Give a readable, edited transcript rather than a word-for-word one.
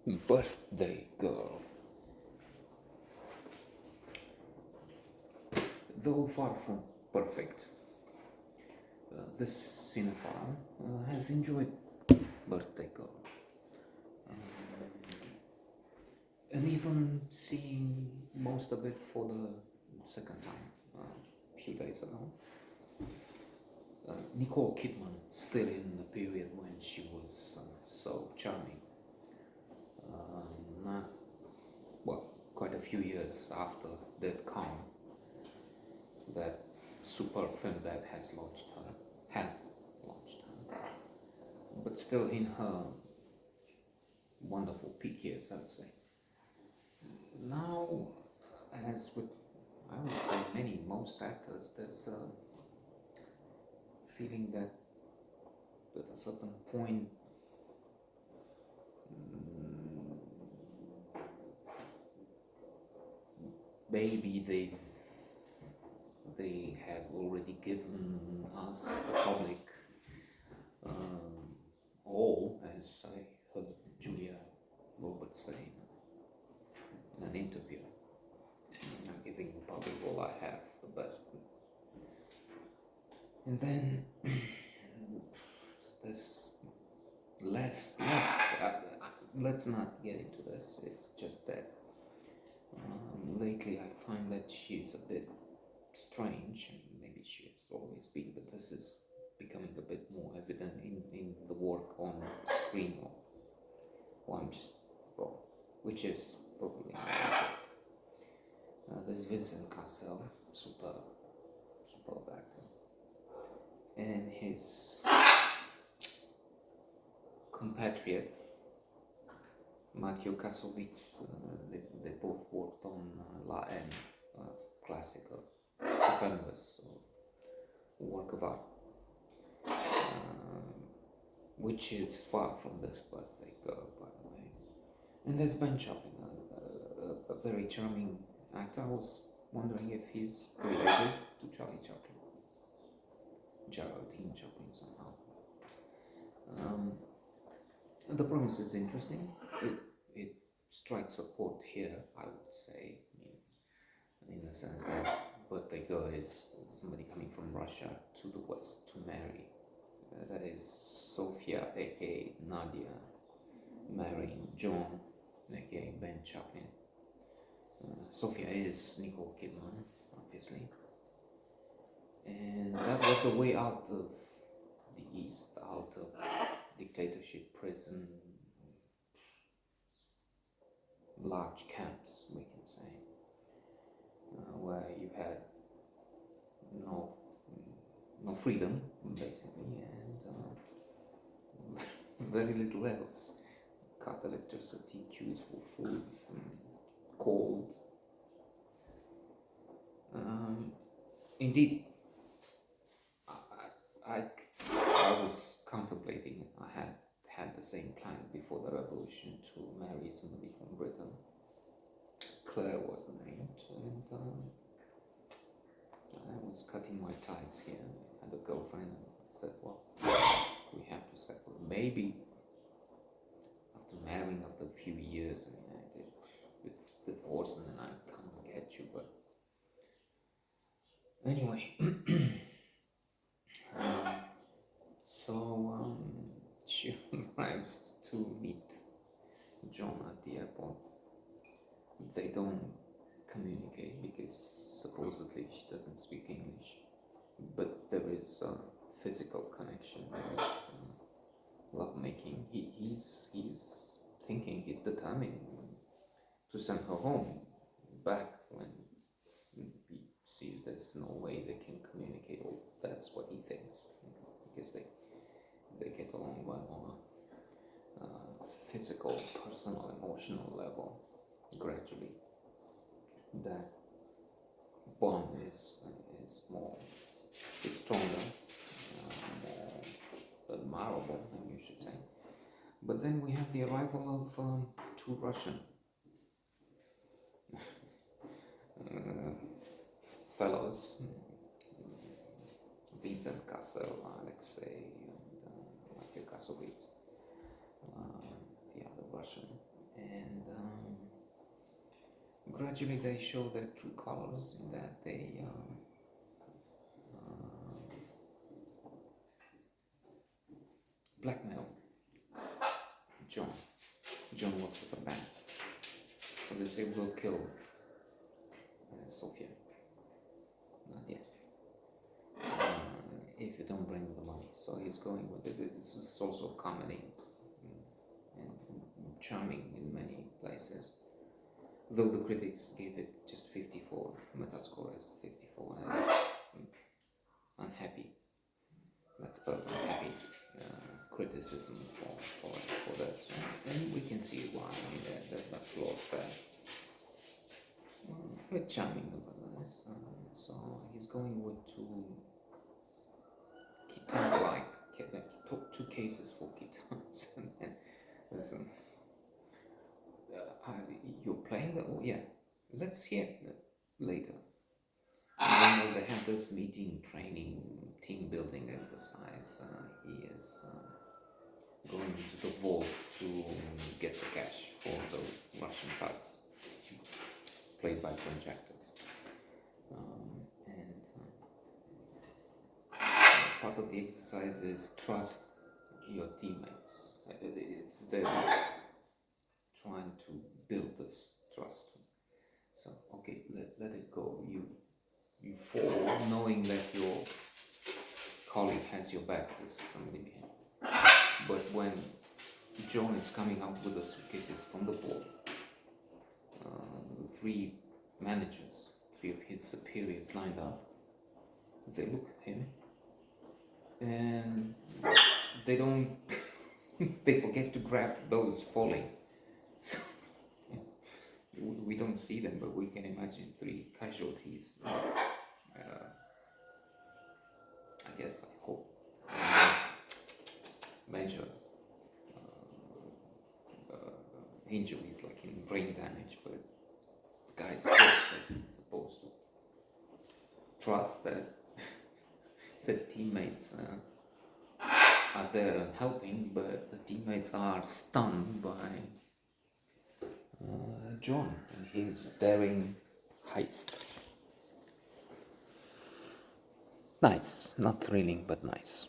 Birthday Girl. Though far from perfect, this cinephile has enjoyed Birthday Girl. And even seeing most of it for the second time a few days ago. Nicole Kidman, still in the period when she was so charming. Well, quite a few years after Dead Calm, that superb film that had launched her, but still in her wonderful peak years, I would say. Now, as with, I would say, most actors, there's a feeling that at a certain point, maybe they have already given us, the public, all, as I heard Julia Roberts say in an interview. I'm giving the public all I have, the best. And then there's less left. Let's not get into this. It's just that lately I find that she's a bit strange. Maybe she has always been, but this is becoming a bit more evident in the work on screen, or I'm just wrong, which is probably there's Vincent Cassel, superb actor, and his compatriot Matthew Kassovitz. They both worked on La Haine, classical, stupendous work of art, which is far from this Birthday Girl, by the way. And there's Ben Chaplin, a very charming actor. I was wondering if he's related to Charlie Chaplin, Geraldine Chaplin somehow. The premise is interesting. It strikes a chord here, I would say, in the sense that Birthday Girl is somebody coming from Russia to the West to marry. That is Sofia, aka Nadia, marrying John, aka Ben Chaplin. Sofia is Nicole Kidman, obviously. And that was a way out of the East, out of dictatorship, prison, large camps, we can say, where you had no freedom, basically, and very little else. Cut electricity, queues for food, cold. Indeed, I was contemplating, I had the same plan before the revolution to marry somebody from Britain. Claire was the name, and I was cutting my ties here. I had a girlfriend, and I said, well, we have to settle. Maybe after marrying, after a few years, I did with divorce, and then I come and get you. But anyway, so she arrives to meet John at the airport. They don't communicate because supposedly she doesn't speak English, but there is a physical connection. There is love making. He's thinking, he's determined to send her home back when he sees there's no way they can communicate. Or that's what he thinks, because they get along well on a physical, personal, emotional level. Gradually, that bond is stronger, more admirable, you should say. But then we have the arrival of two Russian fellows, Vincent Cassel, Alexei, and Matthew Kassovitz, the other Russian, and gradually they show their true colors in that they blackmail John. John works at the bank, so they say we'll kill Sophia. Not yet. If you don't bring the money. So he's going with it. This is also comedy and charming in many places. Though the critics gave it just 54, Metascore is 54, and unhappy. Let's put unhappy criticism for this. And we can see why. I mean, there's the flaws there. But charming nevertheless. So he's going with two two cases for guitars. And then listen, you're playing that? Oh, yeah. Let's hear later. And then they have this meeting, training, team building exercise. He is going into the vault to get the cash for the Russian thugs, played by French actors. And part of the exercise is trust your teammates. They're trying to build this trust. So, okay, let it go. You fall knowing that your colleague has your back, there's somebody behind. But when John is coming out with the suitcases from the board, three managers, three of his superiors lined up, they look at him and they don't, they forget to grab those falling. So, we don't see them, but we can imagine three casualties. I guess, I hope, major injuries like in brain damage, but the guy's supposed to trust that the teammates are there and helping, but the teammates are stunned by John and his daring heist. Nice, not thrilling, but nice.